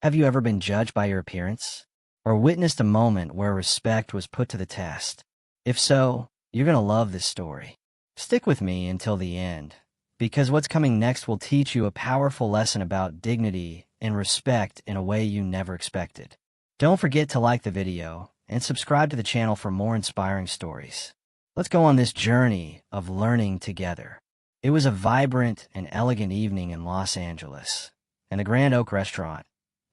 Have you ever been judged by your appearance? Or witnessed a moment where respect was put to the test? If so, you're going to love this story. Stick with me until the end, because what's coming next will teach you a powerful lesson about dignity and respect in a way you never expected. Don't forget to like the video and subscribe to the channel for more inspiring stories. Let's go on this journey of learning together. It was a vibrant and elegant evening in Los Angeles, and the Grand Oak restaurant,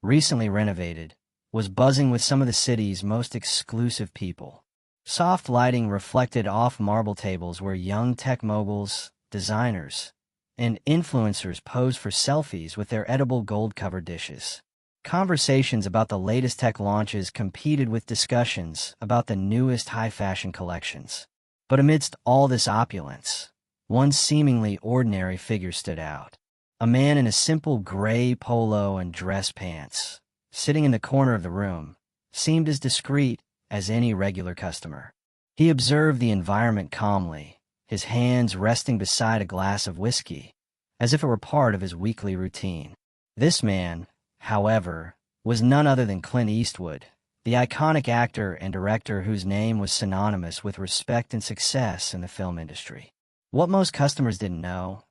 recently renovated, was buzzing with some of the city's most exclusive people. Soft lighting reflected off marble tables where young tech moguls, designers, and influencers posed for selfies with their edible gold-covered dishes. Conversations about the latest tech launches competed with discussions about the newest high-fashion collections. But amidst all this opulence, one seemingly ordinary figure stood out. A man in a simple gray polo and dress pants, sitting in the corner of the room, seemed as discreet as any regular customer. He observed the environment calmly, his hands resting beside a glass of whiskey, as if it were part of his weekly routine. This man, however, was none other than Clint Eastwood, the iconic actor and director whose name was synonymous with respect and success in the film industry. What most customers didn't know,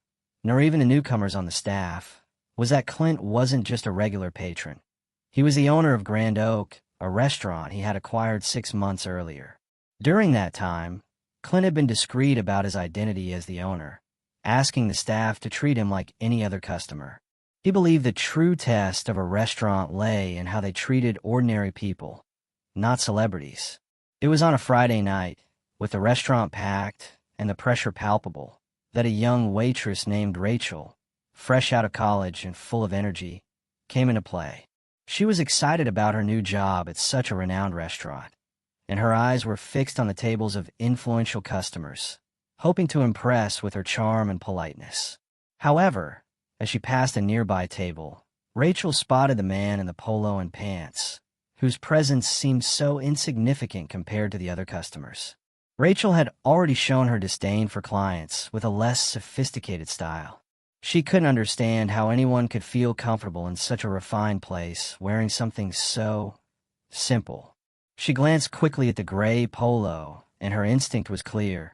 nor even the newcomers on the staff, was that Clint wasn't just a regular patron. He was the owner of Grand Oak, a restaurant he had acquired 6 months earlier. During that time, Clint had been discreet about his identity as the owner, asking the staff to treat him like any other customer. He believed the true test of a restaurant lay in how they treated ordinary people, not celebrities. It was on a Friday night, with the restaurant packed and the pressure palpable, that a young waitress named Rachel, fresh out of college and full of energy, came into play. She was excited about her new job at such a renowned restaurant, and her eyes were fixed on the tables of influential customers, hoping to impress with her charm and politeness. However, as she passed a nearby table, Rachel spotted the man in the polo and pants, whose presence seemed so insignificant compared to the other customers. Rachel had already shown her disdain for clients with a less sophisticated style. She couldn't understand how anyone could feel comfortable in such a refined place wearing something so simple. She glanced quickly at the gray polo, and her instinct was clear.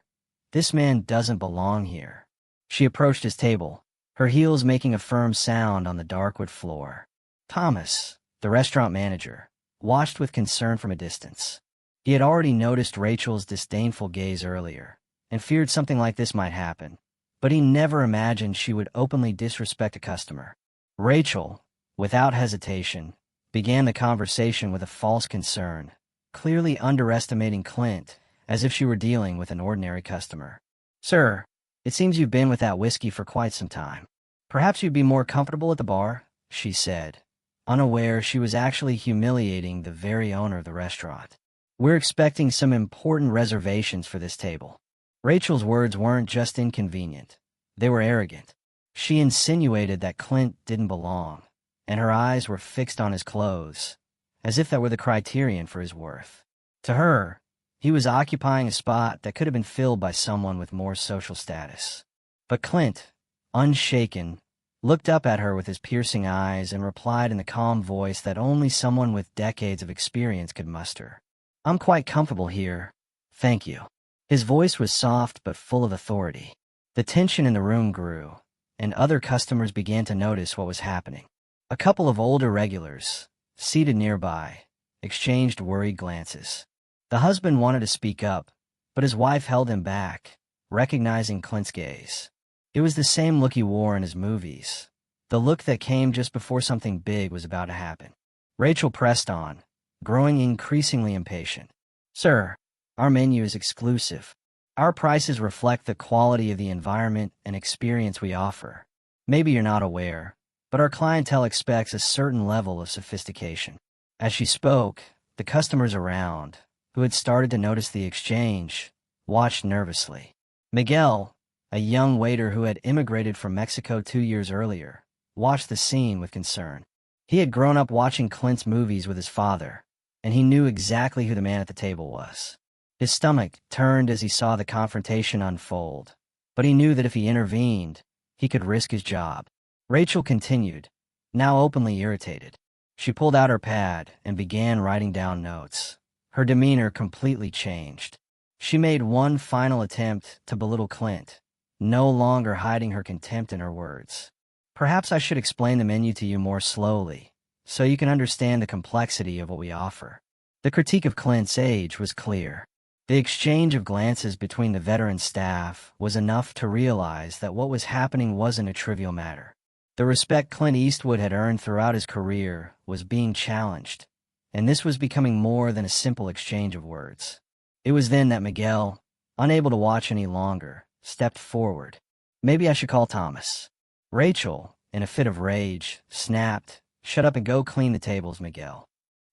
This man doesn't belong here. She approached his table, her heels making a firm sound on the dark wood floor. Thomas, the restaurant manager, watched with concern from a distance. He had already noticed Rachel's disdainful gaze earlier, and feared something like this might happen, but he never imagined she would openly disrespect a customer. Rachel, without hesitation, began the conversation with a false concern, clearly underestimating Clint, as if she were dealing with an ordinary customer. "Sir, it seems you've been with that whiskey for quite some time. Perhaps you'd be more comfortable at the bar," she said, unaware she was actually humiliating the very owner of the restaurant. "We're expecting some important reservations for this table." Rachel's words weren't just inconvenient, they were arrogant. She insinuated that Clint didn't belong, and her eyes were fixed on his clothes, as if that were the criterion for his worth. To her, he was occupying a spot that could have been filled by someone with more social status. But Clint, unshaken, looked up at her with his piercing eyes and replied in the calm voice that only someone with decades of experience could muster. "I'm quite comfortable here, thank you." His voice was soft but full of authority. The tension in the room grew, and other customers began to notice what was happening. A couple of older regulars, seated nearby, exchanged worried glances. The husband wanted to speak up, but his wife held him back, recognizing Clint's gaze. It was the same look he wore in his movies, the look that came just before something big was about to happen. Rachel pressed on, growing increasingly impatient. "Sir, our menu is exclusive. Our prices reflect the quality of the environment and experience we offer. Maybe you're not aware, but our clientele expects a certain level of sophistication." As she spoke, the customers around, who had started to notice the exchange, watched nervously. Miguel, a young waiter who had immigrated from Mexico 2 years earlier, watched the scene with concern. He had grown up watching Clint's movies with his father, and he knew exactly who the man at the table was. His stomach turned as he saw the confrontation unfold, but he knew that if he intervened, he could risk his job. Rachel continued, now openly irritated. She pulled out her pad and began writing down notes. Her demeanor completely changed. She made one final attempt to belittle Clint, no longer hiding her contempt in her words. Perhaps I should explain the menu to you more slowly, so you can understand the complexity of what we offer. The critique of Clint's age was clear. The exchange of glances between the veteran staff was enough to realize that what was happening wasn't a trivial matter. The respect Clint Eastwood had earned throughout his career was being challenged, and this was becoming more than a simple exchange of words. It was then that Miguel, unable to watch any longer, stepped forward. "Maybe I should call Thomas." Rachel, in a fit of rage, snapped, "Shut up and go clean the tables, Miguel."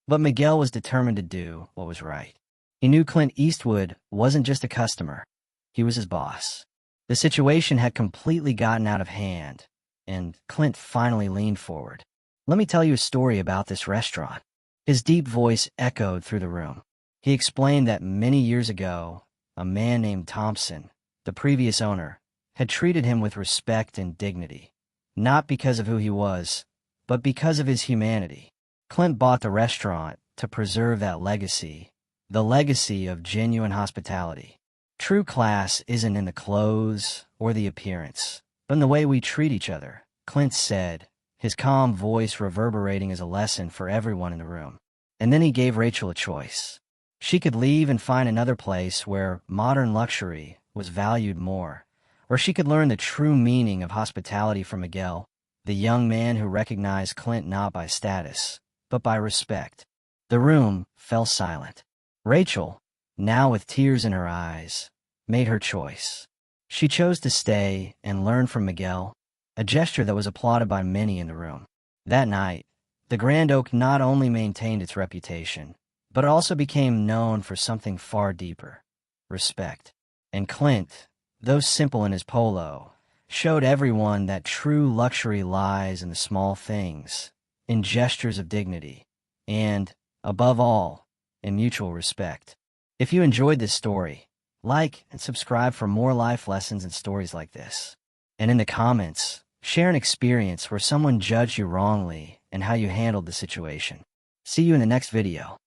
But Miguel was determined to do what was right. He knew Clint Eastwood wasn't just a customer. He was his boss. The situation had completely gotten out of hand, and Clint finally leaned forward. "Let me tell you a story about this restaurant." His deep voice echoed through the room. He explained that many years ago, a man named Thompson, the previous owner, had treated him with respect and dignity, not because of who he was, but because of his humanity. Clint bought the restaurant to preserve that legacy, the legacy of genuine hospitality. True class isn't in the clothes or the appearance, but in the way we treat each other, Clint said, his calm voice reverberating as a lesson for everyone in the room. And then he gave Rachel a choice. She could leave and find another place where modern luxury was valued more, or she could learn the true meaning of hospitality from Miguel, the young man who recognized Clint not by status, but by respect. The room fell silent. Rachel, now with tears in her eyes, made her choice. She chose to stay and learn from Miguel, a gesture that was applauded by many in the room. That night, the Grand Oak not only maintained its reputation, but it also became known for something far deeper: respect. And Clint, though simple in his polo, showed everyone that true luxury lies in the small things, in gestures of dignity, and, above all, in mutual respect. If you enjoyed this story, like and subscribe for more life lessons and stories like this. And in the comments, share an experience where someone judged you wrongly and how you handled the situation. See you in the next video.